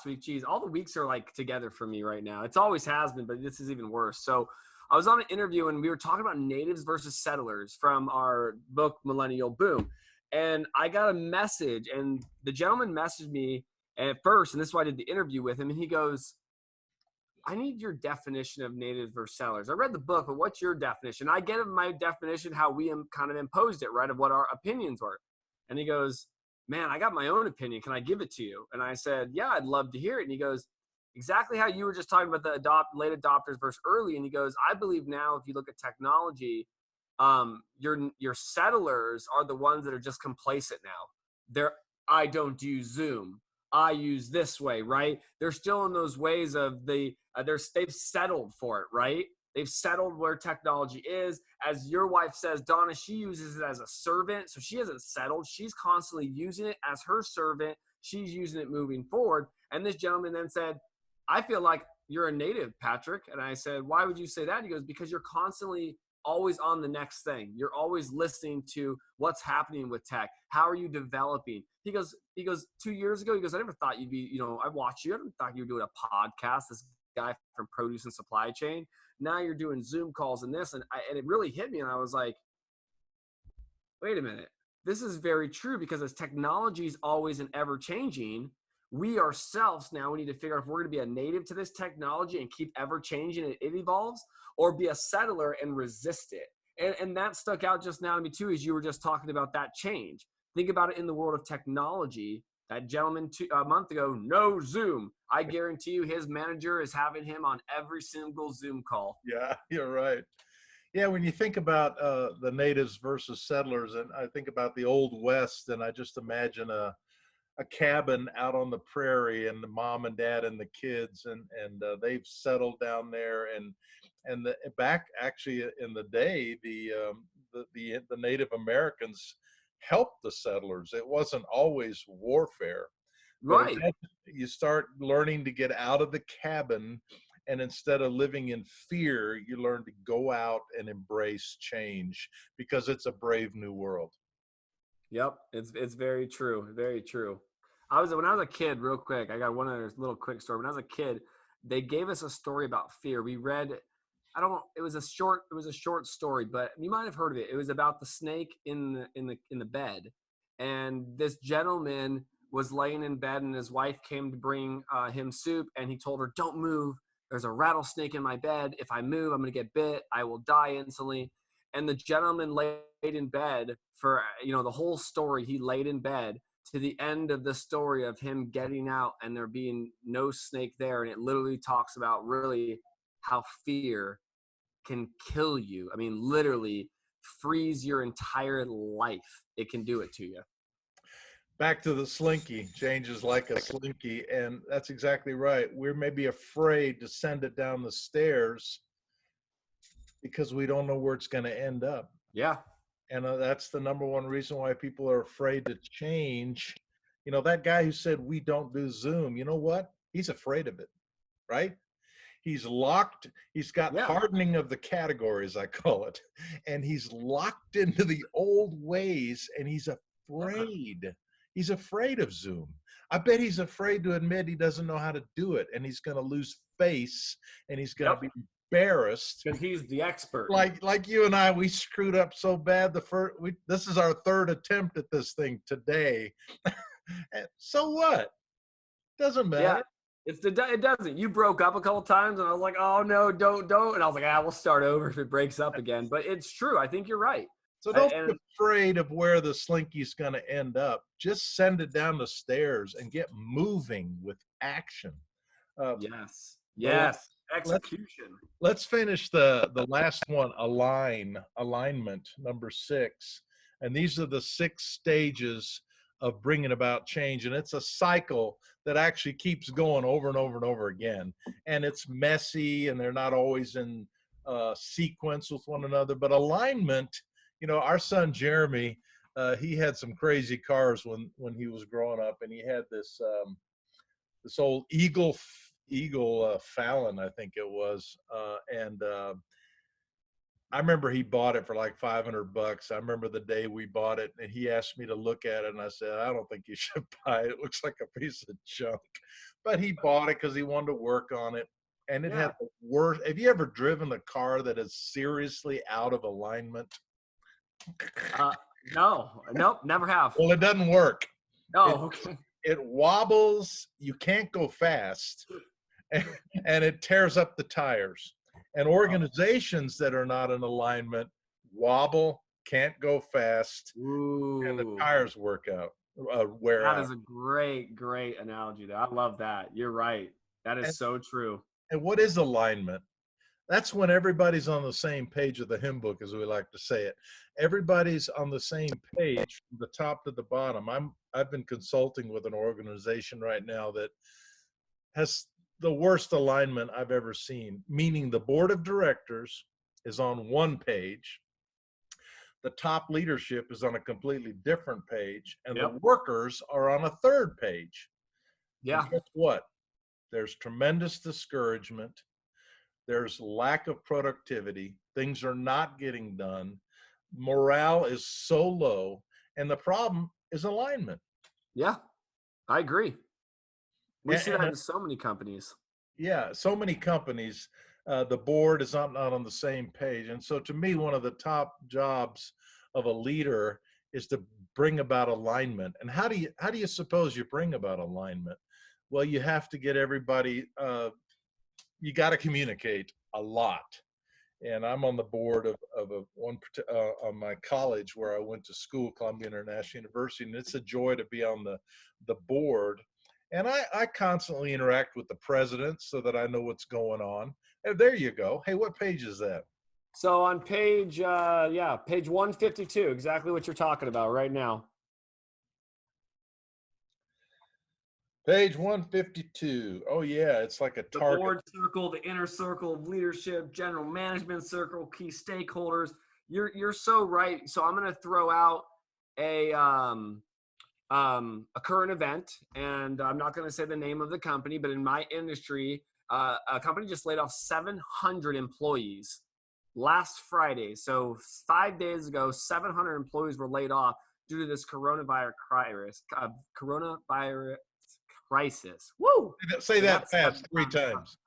A: week. Geez, all the weeks are like together for me right now. It's always has been, but this is even worse. So I was on an interview and we were talking about natives versus settlers from our book Millennial Boom. And I got a message, and the gentleman messaged me at first, and this is why I did the interview with him, and he goes, I need your definition of natives versus settlers. I read the book, but what's your definition? I get my definition how we kind of imposed it, right, of what our opinions were. And he goes, man, I got my own opinion. Can I give it to you? And I said, yeah, I'd love to hear it. And he goes, exactly how you were just talking about the late adopters versus early. And he goes, I believe now if you look at technology, your settlers are the ones that are just complacent now. I don't use Zoom. I use this way, right? They're still in those ways of they've settled for it, right? They've settled where technology is. As your wife says, Donna, she uses it as a servant. So she hasn't settled. She's constantly using it as her servant. She's using it moving forward. And this gentleman then said, I feel like you're a native, Patrick. And I said, why would you say that? He goes, because you're constantly always on the next thing. You're always listening to what's happening with tech. How are you developing? He goes 2 years ago, he goes, I never thought you'd be, I watched you. I never thought you were doing a podcast, this guy from produce and supply chain. Now you're doing Zoom calls and this, and it really hit me. And I was like, wait a minute. This is very true, because as technology is always and ever changing, we ourselves now, we need to figure out if we're going to be a native to this technology and keep ever changing it evolves, or be a settler and resist it. And that stuck out just now to me too, as you were just talking about that change. Think about it in the world of technology. That gentleman a month ago, no Zoom. I guarantee you his manager is having him on every single Zoom call.
C: Yeah, you're right. Yeah, when you think about the natives versus settlers, and I think about the Old West, and I just imagine a cabin out on the prairie, and the mom and dad and the kids, and they've settled down there, and back actually in the day, the Native Americans helped the settlers. It wasn't always warfare, but
A: Right.
C: you start learning to get out of the cabin, and instead of living in fear, you learn to go out and embrace change, because it's a brave new world.
A: Yep. It's very true. Very true. When I was a kid, real quick, I got one other little quick story. When I was a kid, they gave us a story about fear. We read, it was a short story, but you might have heard of it. It was about the snake in the bed. And this gentleman was laying in bed, and his wife came to bring him soup, and he told her, don't move. There's a rattlesnake in my bed. If I move, I'm going to get bit. I will die instantly. And the gentleman laid in bed for, the whole story. He laid in bed to the end of the story of him getting out and there being no snake there. And it literally talks about really how fear can kill you. I mean, literally freeze your entire life. It can do it to you.
C: Back to the slinky, change is like a slinky, and that's exactly right. We're maybe afraid to send it down the stairs because we don't know where it's going to end up.
A: Yeah.
C: And that's the number one reason why people are afraid to change. That guy who said we don't do Zoom, you know what? He's afraid of it, right? He's locked. He's got hardening of the categories, I call it. And he's locked into the old ways, and he's afraid. He's afraid of Zoom. I bet he's afraid to admit he doesn't know how to do it, and he's going to lose face, and he's going to be embarrassed.
A: Because he's the expert.
C: Like you and I, we screwed up so bad. This is our third attempt at this thing today. So what? Doesn't matter.
A: Yeah, it doesn't. You broke up a couple times, and I was like, oh no, don't. And I was like, we'll start over if it breaks up again. But it's true. I think you're right.
C: So don't be afraid of where the slinky's going to end up. Just send it down the stairs and get moving with action.
A: Yes. Execution.
C: Let's finish the last one, alignment, number 6. And these are the 6 stages of bringing about change. And it's a cycle that actually keeps going over and over and over again. And it's messy, and they're not always in sequence with one another. But alignment, our son Jeremy, he had some crazy cars when he was growing up, and he had this old Eagle Fallon, I think it was, and I remember he bought it for like $500. I remember the day we bought it, and he asked me to look at it, and I said, I don't think you should buy it. It looks like a piece of junk. But he bought it because he wanted to work on it. And it had
A: Yeah.
C: the worst. Have you ever driven a car that is seriously out of alignment?
A: No, nope, never have.
C: Well, it doesn't work. It,
A: Oh, okay.
C: it wobbles. You can't go fast. And, and it tears up the tires. And organizations that are not in alignment wobble, can't go fast, and the
A: Ooh,
C: tires wear
A: that
C: out.
A: is a great analogy there. I love that. You're right. That
C: And,
A: is so true.
C: and what is alignment? That's when everybody's on the same page of the hymn book, as we like to say it. Everybody's on the same page from the top to the bottom. I've been consulting with an organization right now that has the worst alignment I've ever seen, meaning the board of directors is on one page, the top leadership is on a completely different page, and
A: Yep.
C: the workers are on a third page. And
A: Yeah.
C: guess what? There's tremendous discouragement. There's lack of productivity. Things are not getting done. Morale is so low. And the problem is alignment.
A: Yeah. I agree. We see that
C: And
A: in so many companies.
C: yeah, so many companies, the board is not on the same page. And so to me, one of the top jobs of a leader is to bring about alignment. And how do you suppose you bring about alignment? Well, you have to get everybody, you got to communicate a lot. And I'm on the board of on my college where I went to school, Columbia International University, and it's a joy to be on the board. And I constantly interact with the president so that I know what's going on. And there you go. Hey, what page is that?
A: So on page, page 152, exactly what you're talking about right now.
C: Page 152. Oh yeah, it's like a
A: The
C: target.
A: board circle, the inner circle of leadership, general management circle, key stakeholders. You're so right. So I'm going to throw out a current event, and I'm not going to say the name of the company, but in my industry, a company just laid off 700 employees last Friday. So 5 days ago, 700 employees were laid off due to this coronavirus crisis. Woo!
C: Say that fast 3 times.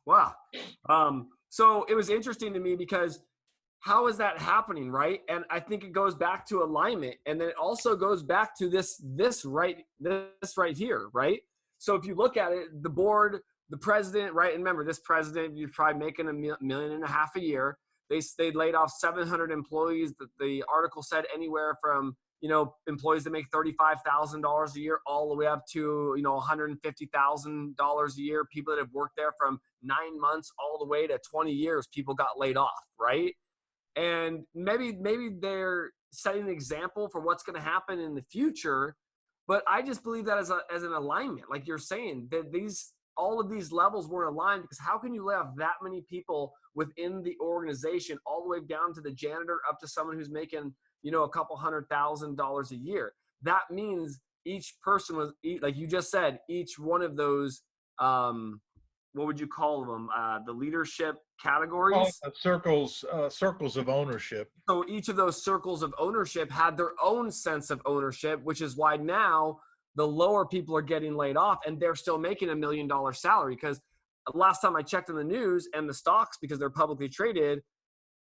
A: Wow. So it was interesting to me because how is that happening, right? And I think it goes back to alignment, and then it also goes back to this right here, right? So if you look at it, the board, the president, right? And remember, this president, you're probably making $1.5 million a year. They laid off 700 employees. The article said anywhere from employees that make $35,000 a year all the way up to $150,000 a year. People that have worked there from 9 months all the way to 20 years. People got laid off, right? And maybe they're setting an example for what's going to happen in the future. But I just believe that as an alignment, like you're saying, that all of these levels weren't aligned, because how can you lay off that many people within the organization, all the way down to the janitor, up to someone who's making a couple $100,000 a year? That means each person was, like you just said, each one of those, what would you call them? The leadership categories.
C: Circles of ownership.
A: So each of those circles of ownership had their own sense of ownership, which is why now the lower people are getting laid off, and they're still making $1 million salary. Because last time I checked in the news, and the stocks, because they're publicly traded,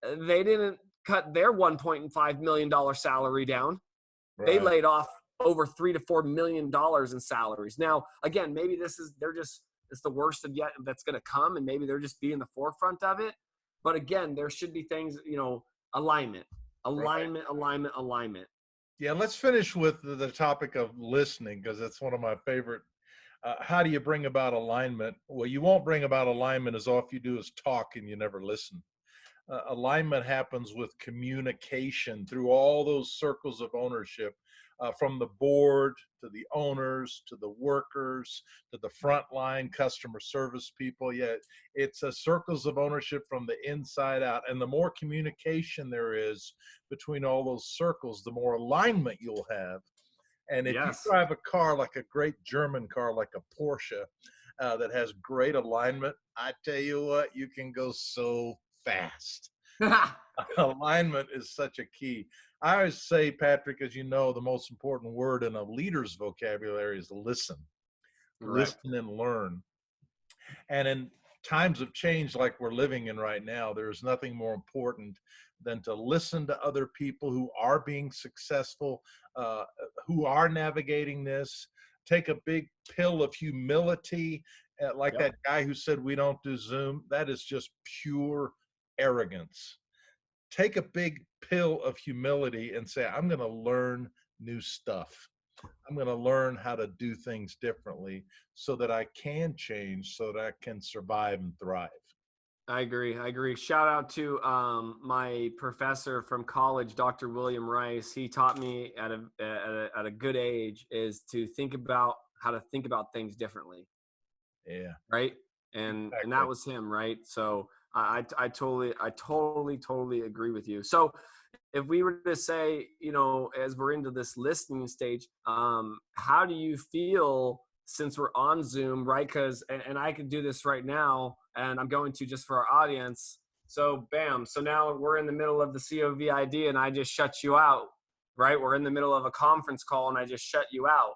A: they didn't cut their $1.5 million salary down. Right. They laid off over $3 to $4 million in salaries. Now, again, maybe it's the worst of yet that's going to come, and maybe they're just being the forefront of it. But again, there should be things, alignment.
C: Yeah, let's finish with the topic of listening, because it's one of my favorite. How do you bring about alignment? Well, you won't bring about alignment as all you do is talk and you never listen. Alignment happens with communication through all those circles of ownership, from the board to the owners to the workers to the frontline customer service people. Yeah, it's circles of ownership from the inside out. And the more communication there is between all those circles, the more alignment you'll have. And if you drive a car like a great German car, like a Porsche, that has great alignment, I tell you what, you can go so fast. Alignment is such a key. I always say, Patrick, as you know, the most important word in a leader's vocabulary is listen.
A: Correct.
C: Listen and learn. And in times of change like we're living in right now, there's nothing more important than to listen to other people who are being successful, who are navigating this. Take a big pill of humility, like
A: Yep.
C: that guy who said we don't do Zoom. That is just pure arrogance. Take a big pill of humility and say, I'm going to learn new stuff. I'm going to learn how to do things differently so that I can change, so that I can survive and thrive.
A: I agree. I agree. Shout out to my professor from college, Dr. William Rice. He taught me at a good age is to think about how to think about things differently.
C: Yeah.
A: Right. And
C: Exactly.
A: that was him. Right. So I totally agree with you. So if we were to say, you know, as we're into this listening stage, how do you feel since we're on Zoom, right? Because, and I could do this right now, and I'm going to just for our audience. So bam. So now we're in the middle of the COVID and I just shut you out, right? We're in the middle of a conference call and I just shut you out.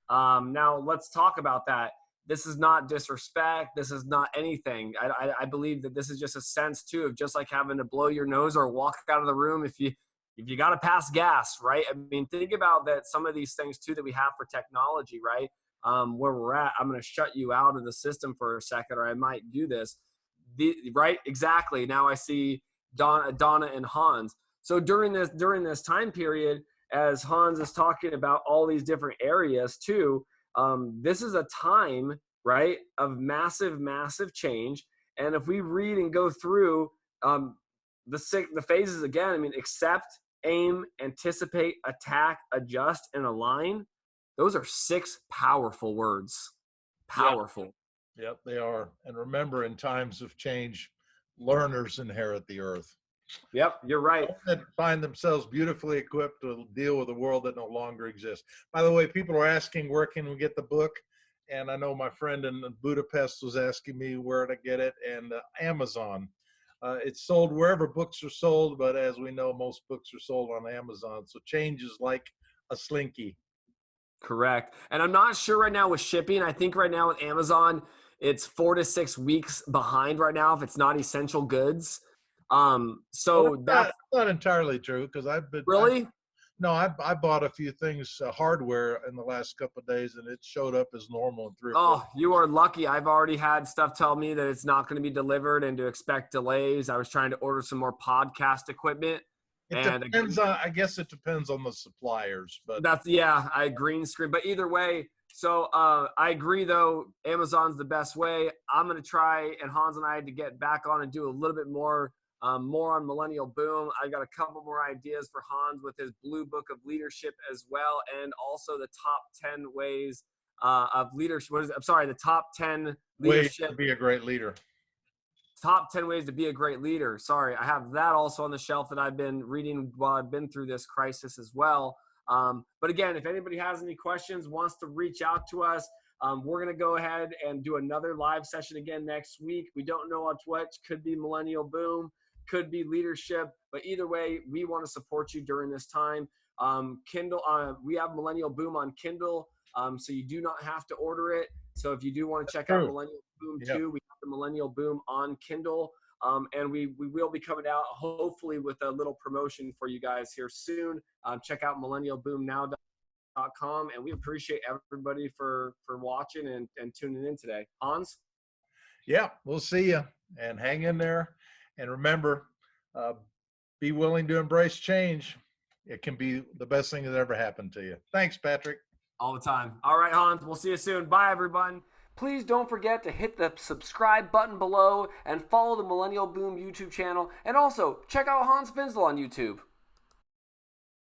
A: Now let's talk about that. This is not disrespect. This is not anything. I believe that this is just a sense too of just like having to blow your nose or walk out of the room if you got to pass gas, right? I mean, think about that. Some of these things too that we have for technology, right? Where we're at, I'm going to shut you out of the system for a second, or I might do this. Right? Exactly. Now I see Donna and Hans. So during this time period, as Hans is talking about all these different areas too, this is a time, right, of massive change. And if we read and go through the phases again, I mean, accept, aim, anticipate, attack, adjust, and align. Those are 6 powerful words. Powerful.
C: Yep, they are. And remember, in times of change, learners inherit the earth.
A: Yep, you're right.
C: That find themselves beautifully equipped to deal with a world that no longer exists. By the way, people are asking, where can we get the book? And I know my friend in Budapest was asking me where to get it, and Amazon. It's sold wherever books are sold, but as we know, most books are sold on Amazon. So change is like a slinky.
A: Correct. And I'm not sure right now with shipping. I think right now with Amazon, it's 4 to 6 weeks behind right now if it's not essential goods. So
C: that's not entirely true, because I've been
A: really.
C: I bought a few things, hardware in the last couple of days, and it showed up as normal in 3 or 4.
A: Oh, you are lucky. I've already had stuff tell me that it's not going to be delivered and to expect delays. I was trying to order some more podcast equipment.
C: It depends on, I guess it depends on the suppliers, but
A: I green screen. But either way, so I agree though, Amazon's the best way. I'm gonna try, and Hans and I had to get back on and do a little bit more on Millennial Boom. I got a couple more ideas for Hans with his Blue Book of Leadership as well, and also the top 10 ways of leadership. The top 10 leadership
C: ways to be a great leader.
A: Top 10 ways to be a great leader. Sorry, I have that also on the shelf that I've been reading while I've been through this crisis as well. But again, if anybody has any questions, wants to reach out to us, we're going to go ahead and do another live session again next week. We don't know what could be Millennial Boom, could be leadership, but either way, we want to support you during this time. Kindle, we have Millennial Boom on Kindle, so you do not have to order it. So if you do want to check out Millennial Boom too, we have the Millennial Boom on Kindle. And we will be coming out hopefully with a little promotion for you guys here soon. Check out millennialboomnow.com, and we appreciate everybody for watching and tuning in today. Hans?
C: Yeah, we'll see you, and hang in there. And remember, be willing to embrace change. It can be the best thing that ever happened to you. Thanks, Patrick.
A: All the time. All right, Hans, we'll see you soon. Bye, everyone. Please don't forget to hit the subscribe button below and follow the Millennial Boom YouTube channel. And also, check out Hans Finzel on YouTube.